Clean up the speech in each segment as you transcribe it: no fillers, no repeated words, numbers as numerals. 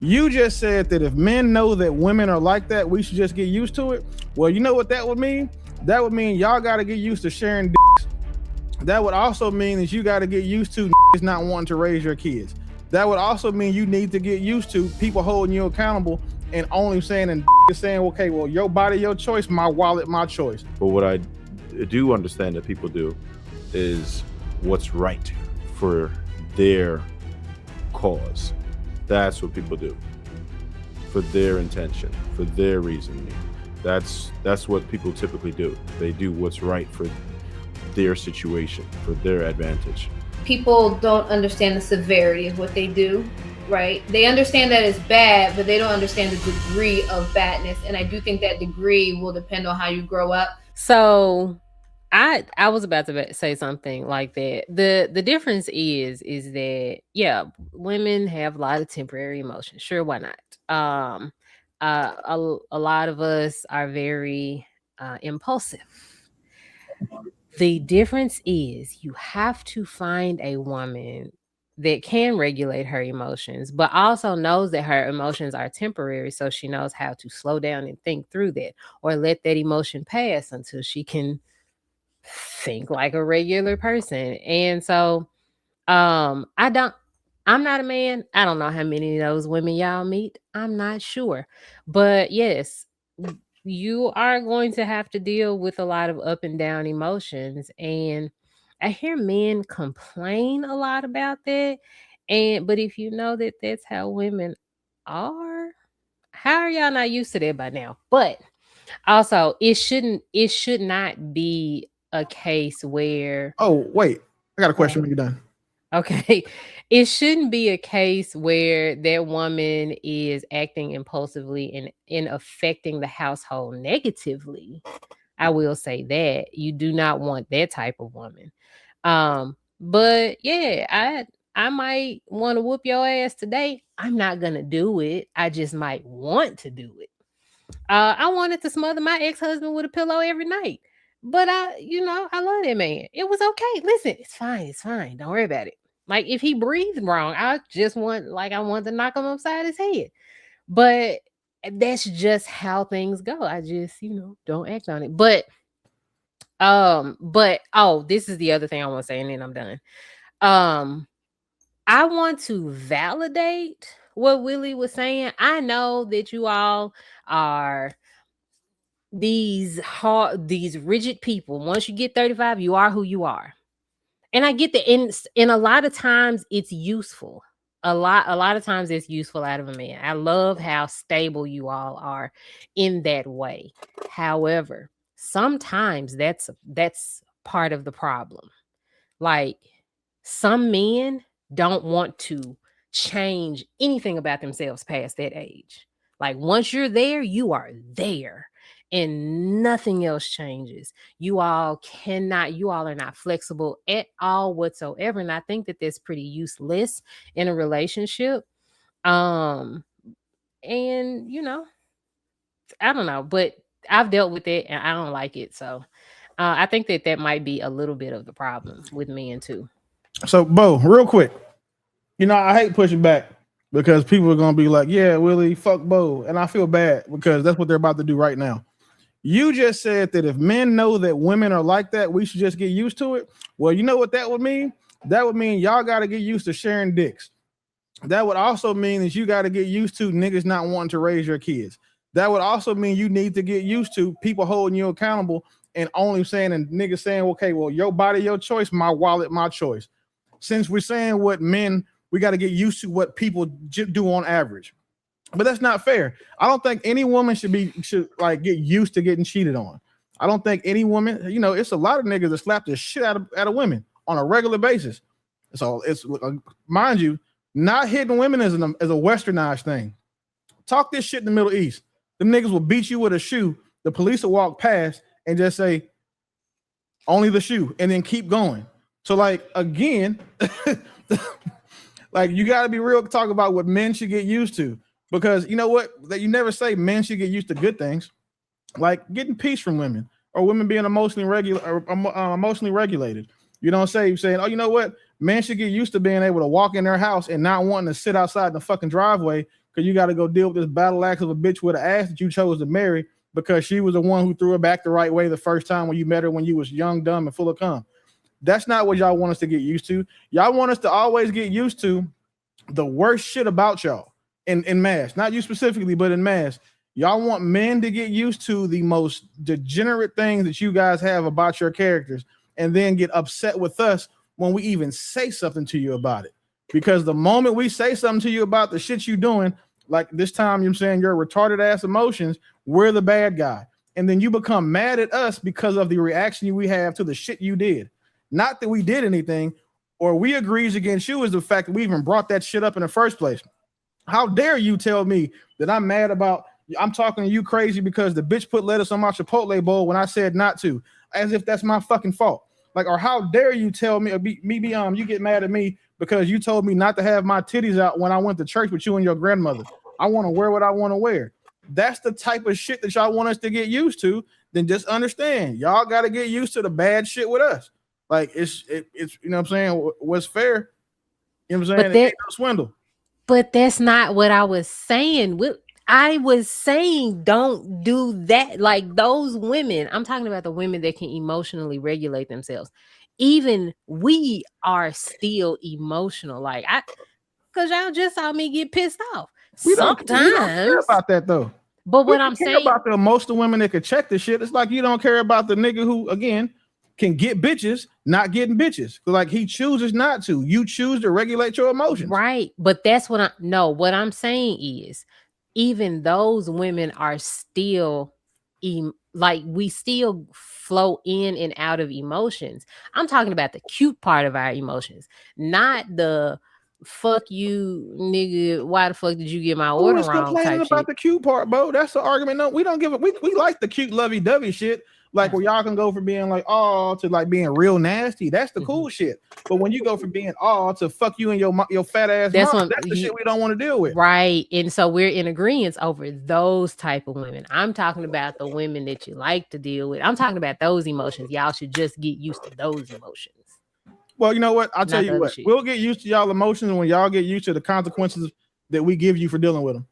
You just said that if men know that women are like that, we should just get used to it. Well, you know what that would mean? That would mean y'all got to get used to sharing dicks. That would also mean that you got to get used to not wanting to raise your kids. That would also mean you need to get used to people holding you accountable and only saying and saying, okay, well, your body, your choice, my wallet, my choice. But what I do understand that people do is what's right for their cause. That's what people do for their intention, for their reasoning. That's what people typically do. They do what's right for their situation, for their advantage. People don't understand the severity of what they do, right? They understand that it's bad, but they don't understand the degree of badness. And I do think that degree will depend on how you grow up. So I was about to say something like that. The difference is that, yeah, women have a lot of temporary emotions. Sure, why not? A lot of us are very impulsive. The difference is you have to find a woman that can regulate her emotions, but also knows that her emotions are temporary, so she knows how to slow down and think through that, or let that emotion pass until she can think like a regular person. And so I'm not a man. I don't know how many of those women y'all meet. I'm not sure. But yes, you are going to have to deal with a lot of up and down emotions. And I hear men complain a lot about that. But if you know that that's how women are, how are y'all not used to that by now? But also, it should not be a case where Oh, wait. I got a question when you're done. okay, it shouldn't be a case where that woman is acting impulsively and in affecting the household negatively. I will say that you do not want that type of woman. But yeah, I might want to whoop your ass today. I'm not gonna do it. I just might want to do it. I wanted to smother my ex-husband with a pillow every night. But I love that man. It was okay. Listen, it's fine. It's fine. Don't worry about it. Like if he breathed wrong, I want to knock him upside his head. But that's just how things go. I just, don't act on it. But this is the other thing I want to say, and then I'm done. I want to validate what Willie was saying. I know that you all are these rigid people. Once you get 35, you are who you are. And I get that, and a lot of times it's useful. A lot of times it's useful out of a man. I love how stable you all are in that way. However, sometimes that's part of the problem. Like some men don't want to change anything about themselves past that age. Like once you're there, you are there. And nothing else changes. You all are not flexible at all whatsoever. And I think that that's pretty useless in a relationship. And I don't know, but I've dealt with it and I don't like it. So I think that might be a little bit of the problem with men too. So, Bo, real quick, I hate pushing back because people are going to be like, yeah, Willie, fuck Bo. And I feel bad because that's what they're about to do right now. You just said that if men know that women are like that, we should just get used to it. Well, you know what that would mean? That would mean y'all got to get used to sharing dicks. That would also mean that you got to get used to niggas not wanting to raise your kids. That would also mean you need to get used to people holding you accountable and only saying and niggas saying, okay, well, your body, your choice, my wallet, my choice. Since we're saying what men, we got to get used to what people do on average. But that's not fair. I don't think any woman should get used to getting cheated on. I don't think any woman, it's a lot of niggas that slap the shit out of women on a regular basis. So it's mind you, not hitting women is a westernized thing. Talk this shit in the Middle East. The niggas will beat you with a shoe. The police will walk past and just say, only the shoe, and then keep going. So like again, like you got to be real to talk about what men should get used to. Because you know what? That you never say men should get used to good things, like getting peace from women or women being emotionally regulated. You don't say saying, oh, you know what? Men should get used to being able to walk in their house and not wanting to sit outside the fucking driveway because you got to go deal with this battle axe of a bitch with an ass that you chose to marry because she was the one who threw it back the right way the first time when you met her when you was young, dumb, and full of cum. That's not what y'all want us to get used to. Y'all want us to always get used to the worst shit about y'all in mass, not you specifically, but in mass. Y'all want men to get used to the most degenerate things that you guys have about your characters and then get upset with us when we even say something to you about it. Because the moment we say something to you about the shit you doing, like this time you're saying your retarded ass emotions, we're the bad guy. And then you become mad at us because of the reaction we have to the shit you did. Not that we did anything or we agrees against you, is the fact that we even brought that shit up in the first place. How dare you tell me that I'm mad about, I'm talking to you crazy because the bitch put lettuce on my Chipotle bowl when I said not to, as if that's my fucking fault. Like, or how dare you tell me, you get mad at me because you told me not to have my titties out when I went to church with you and your grandmother. I want to wear what I want to wear. That's the type of shit that y'all want us to get used to. Then just understand, y'all got to get used to the bad shit with us. Like it's you know what I'm saying, what's fair. You know what I'm saying? It ain't no swindle. But that's not what I was saying. I was saying don't do that. Like those women, I'm talking about the women that can emotionally regulate themselves. Even we are still emotional. Like because y'all just saw me get pissed off. We don't care about that though. But what I'm saying about the emotional women that could check the shit. It's like you don't care about the nigga who, again, can get bitches, not getting bitches. Like he chooses not to. You choose to regulate your emotions. Right. But that's what what I'm saying is even those women are still like we still flow in and out of emotions. I'm talking about the cute part of our emotions, not the fuck you nigga, why the fuck did you get my order wrong type about shit. The cute part, bro. That's the argument. No, we don't give it. We like the cute lovey-dovey shit. Like where y'all can go from being like oh to like being real nasty. That's the cool shit. But when you go from being oh to fuck you and your fat ass mom, that's the shit we don't want to deal with. Right. And so we're in agreement over those type of women. I'm talking about the women that you like to deal with. I'm talking about those emotions. Y'all should just get used to those emotions. Well, you know what? I'll tell you what. We'll get used to y'all emotions when y'all get used to the consequences that we give you for dealing with them.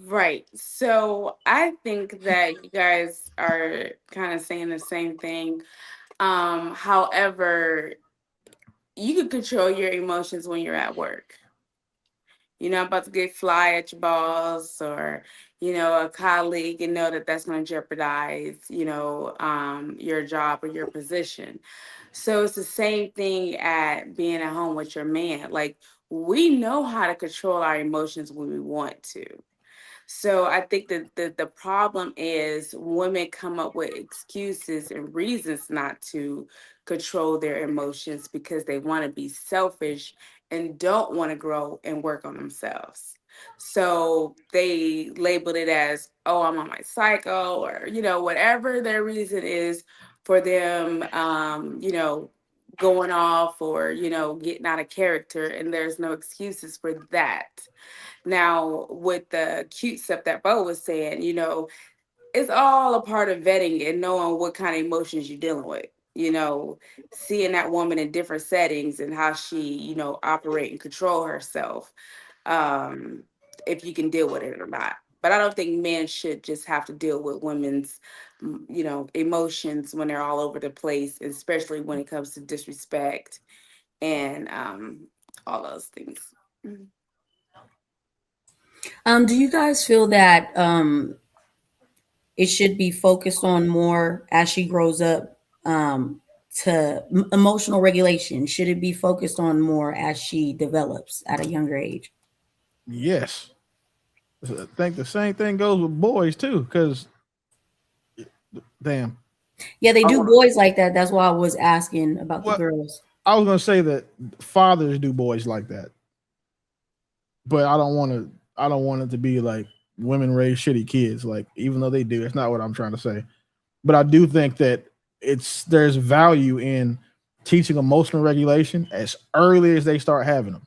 Right. So I think that you guys are kind of saying the same thing. However, you can control your emotions when you're at work. You're not about to get fly at your boss or, a colleague and know that that's going to jeopardize, your job or your position. So it's the same thing at being at home with your man. Like we know how to control our emotions when we want to. So I think that the problem is women come up with excuses and reasons not to control their emotions because they want to be selfish and don't want to grow and work on themselves. So they labeled it as, oh, I'm on my cycle or, whatever their reason is for them, going off or, getting out of character. And there's no excuses for that. Now, with the cute stuff that Bo was saying, it's all a part of vetting and knowing what kind of emotions you're dealing with. Seeing that woman in different settings and how she, operate and control herself, if you can deal with it or not. But I don't think men should just have to deal with women's, emotions when they're all over the place, especially when it comes to disrespect and all those things. Do you guys feel that it should be focused on more as she grows up to emotional regulation? Should it be focused on more as she develops at a younger age? Yes. I think the same thing goes with boys too, because damn. Yeah, they do boys like that. That's why I was asking about the girls. I was gonna say that fathers do boys like that. But I don't want it to be like women raise shitty kids. Like, even though they do, it's not what I'm trying to say. But I do think that there's value in teaching emotional regulation as early as they start having them.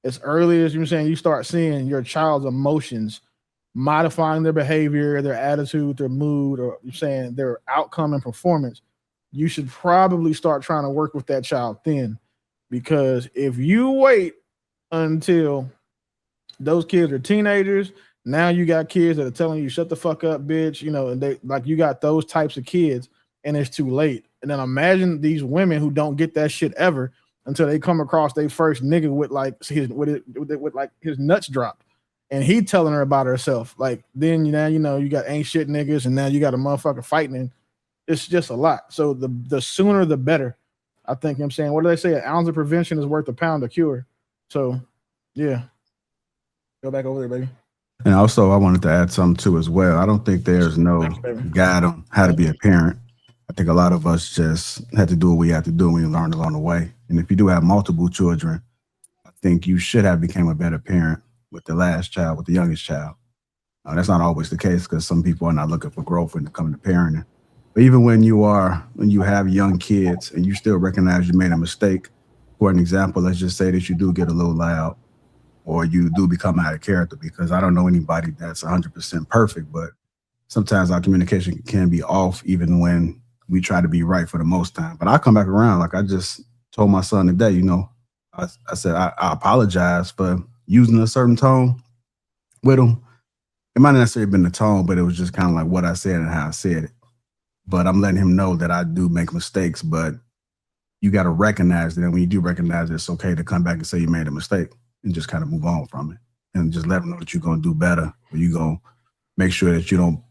As early as you start seeing your child's emotions modifying their behavior, their attitude, their mood, or you're saying their outcome and performance, you should probably start trying to work with that child then. Because if you wait until Those kids are teenagers. Now you got kids that are telling you, shut the fuck up, bitch. You know, and they like you got those types of kids, and it's too late. And then imagine these women who don't get that shit ever until they come across their first nigga with like with like his nuts dropped. And he telling her about herself. Like then you know you got ain't shit niggas, and now you got a motherfucker fighting, and it's just a lot. So the sooner the better. I think I'm saying, what do they say? An ounce of prevention is worth a pound of cure. So yeah. Go back over there, baby. And also, I wanted to add something too as well. I don't think there's no guide on how to be a parent. I think a lot of us just had to do what we had to do and we learned along the way. And if you do have multiple children, I think you should have become a better parent with the last child, with the youngest child. That's not always the case because some people are not looking for growth when it comes to parenting. But even when you have young kids and you still recognize you made a mistake, for an example, let's just say that you do get a little loud, or you do become out of character, because I don't know anybody that's 100% perfect, but sometimes our communication can be off even when we try to be right for the most time. But I come back around. Like I just told my son today, you know, I said, I apologize for using a certain tone with him. It might not necessarily been the tone, but it was just kind of like what I said and how I said it. But I'm letting him know that I do make mistakes, but you got to recognize that. And when you do recognize it, it's okay to come back and say you made a mistake and just kind of move on from it and just let them know that you're going to do better, or you're going to make sure that you don't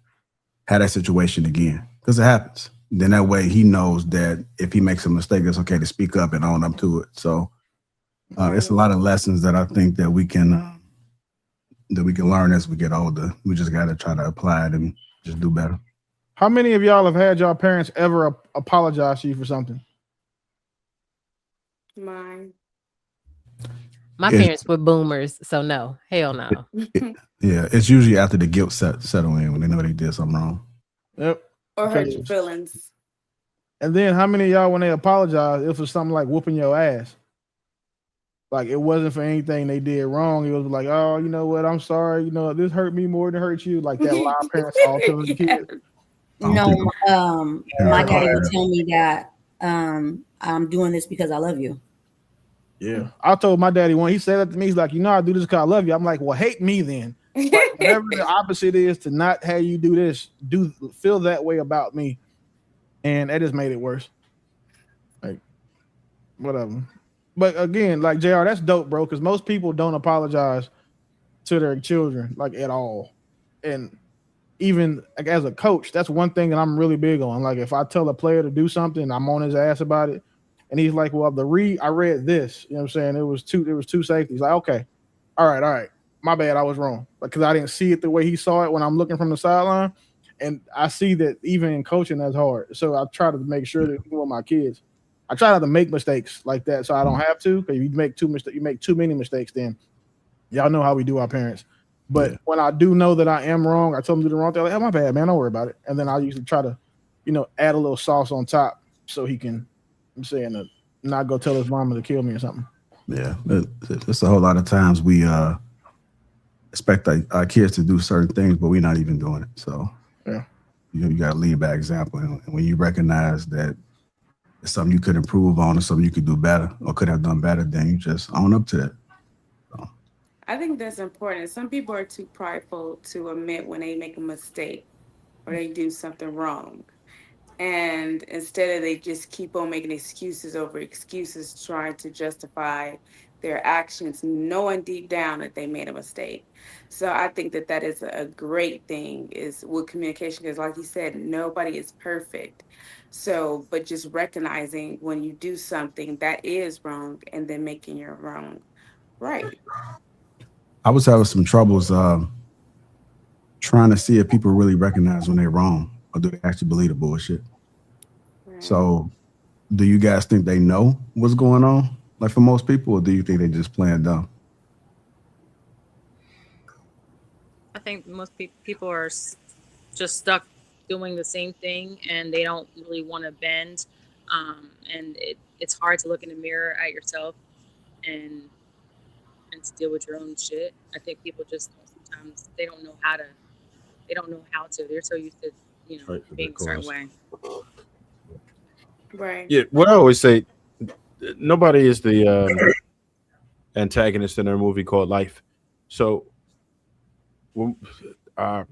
have that situation again, because it happens. Then that way he knows that if he makes a mistake, it's okay to speak up and own up to it. So it's a lot of lessons that I think that we can learn as we get older. We just got to try to apply it and just do better. How many of y'all have had y'all parents ever apologize to you for something? Mine. My parents were boomers, so no, hell no. Yeah, it's usually after the guilt settle in when they know they did something wrong. Yep. Or hurt your feelings. And then how many of y'all, when they apologize, it was something like whooping your ass? Like it wasn't for anything they did wrong. It was like, oh, you know what? I'm sorry. You know, this hurt me more than hurt you. Like that lie parents all telling the kids. No, my daddy would tell me that I'm doing this because I love you. Yeah. I told my daddy when he said that to me, he's like, you know, I do this because I love you. I'm like, well, hate me then. Like, whatever the opposite is to not have you do this, feel that way about me. And that just made it worse. Like, whatever. But again, like JR, that's dope, bro, because most people don't apologize to their children, like at all. And even like as a coach, that's one thing that I'm really big on. Like if I tell a player to do something, I'm on his ass about it. And he's like, well, I read this. You know what I'm saying? It was two safeties. Like, okay, all right. My bad, I was wrong. Because I didn't see it the way he saw it when I'm looking from the sideline. And I see that even in coaching, that's hard. So I try to make sure that with my kids, I try not to make mistakes like that so I don't have to. Because if you make too many mistakes, then y'all know how we do our parents. But when I do know that I am wrong, I tell them to do the wrong thing. Like, oh, my bad, man. Don't worry about it. And then I usually try to, add a little sauce on top so he can, I'm saying, not go tell his mama to kill me or something. Yeah, it's a whole lot of times we expect our kids to do certain things, but we're not even doing it. So yeah, you got to lead by example. And when you recognize that it's something you could improve on or something you could do better or could have done better, then you just own up to that. So. I think that's important. Some people are too prideful to admit when they make a mistake or they do something wrong. And instead they just keep on making excuses over excuses, trying to justify their actions, knowing deep down that they made a mistake. So I think that is a great thing is with communication, because like you said, nobody is perfect. So, but just recognizing when you do something that is wrong and then making your wrong right. I was having some troubles trying to see if people really recognize when they're wrong or do they actually believe the bullshit. Right. So do you guys think they know what's going on? Like for most people, or do you think they just playing dumb? I think most people are just stuck doing the same thing and they don't really want to bend. And it's hard to look in the mirror at yourself and to deal with your own shit. I think people just sometimes they don't know how to. They're so used to, being a certain way. Right. Yeah. What I always say, nobody is the antagonist in their movie called Life. So when, I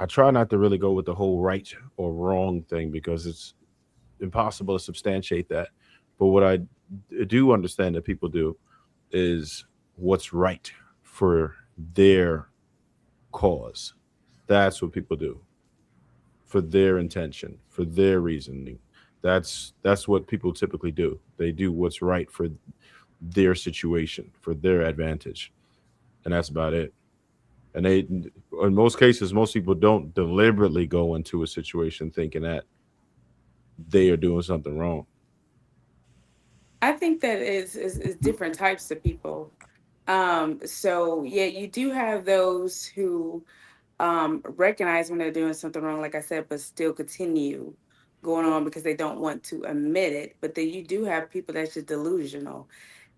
try not to really go with the whole right or wrong thing because it's impossible to substantiate that. But what I do understand that people do is what's right for their cause. That's what people do for their intention, for their reasoning. That's what people typically do. They do what's right for their situation, for their advantage, and that's about it. And they, in most cases, most people don't deliberately go into a situation thinking that they are doing something wrong. I think that is different types of people. So yeah, you do have those who recognize when they're doing something wrong, like I said, but still continue going on because they don't want to admit it. But then you do have people that's just delusional,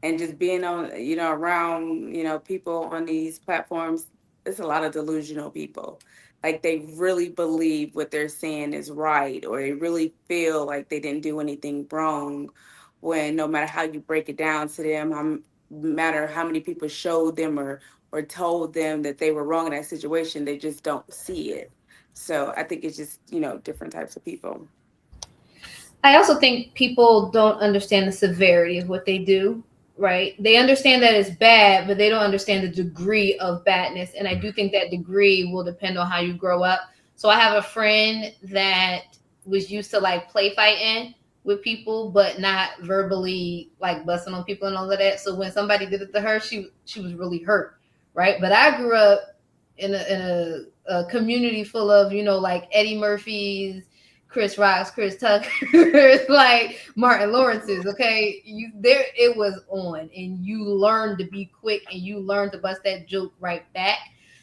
and just being on, around, people on these platforms. There's a lot of delusional people. Like they really believe what they're saying is right, or they really feel like they didn't do anything wrong. When no matter how you break it down to them, no matter how many people showed them or told them that they were wrong in that situation, they just don't see it. So I think it's just, different types of people. I also think people don't understand the severity of what they do, right? They understand that it's bad, but they don't understand the degree of badness. And I do think that degree will depend on how you grow up. So I have a friend that was used to like play fighting with people, but not verbally like busting on people and all of that. So when somebody did it to her, she was really hurt, right? But I grew up in a community full of, like Eddie Murphy's, Chris Rock's, Chris Tucker's, like Martin Lawrence's. Okay, it was on, and you learned to be quick, and you learned to bust that joke right back.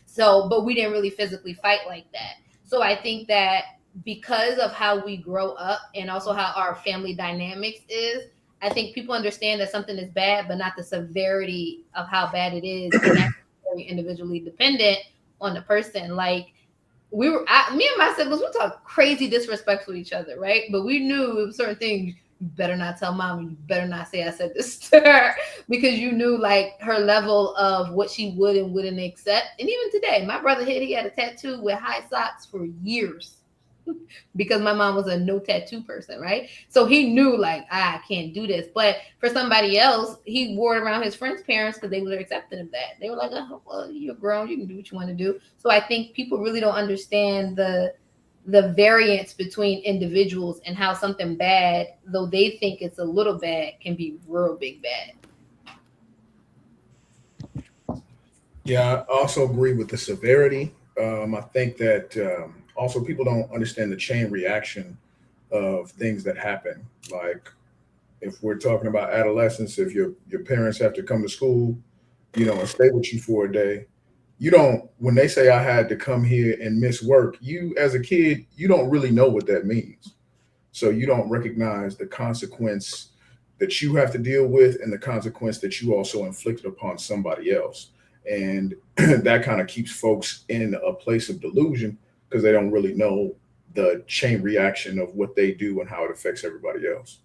So, but we didn't really physically fight like that. So I think that because of how we grow up, and also how our family dynamics is, I think people understand that something is bad, but not the severity of how bad it is, and that's very individually dependent on the person. Like me and my siblings, we talk crazy disrespectful to each other, right? But we knew it was certain things. You better not tell mom, and you better not say I said this to her, because you knew like her level of what she would and wouldn't accept. And even today, my brother he had a tattoo with high socks for years because my mom was a no tattoo person, right? So he knew like, I can't do this. But for somebody else, he wore it around his friends' parents because they were accepting of that. They were like, oh, well, you're grown, you can do what you want to do. So I think people really don't understand the variance between individuals and how something bad, though they think it's a little bad, can be real big bad. Yeah, I also agree with the severity. I think that also people don't understand the chain reaction of things that happen. Like if we're talking about adolescence, if your parents have to come to school, and stay with you for a day, you don't, when they say I had to come here and miss work, you as a kid, you don't really know what that means. So you don't recognize the consequence that you have to deal with and the consequence that you also inflicted upon somebody else. And that kind of keeps folks in a place of delusion because they don't really know the chain reaction of what they do and how it affects everybody else.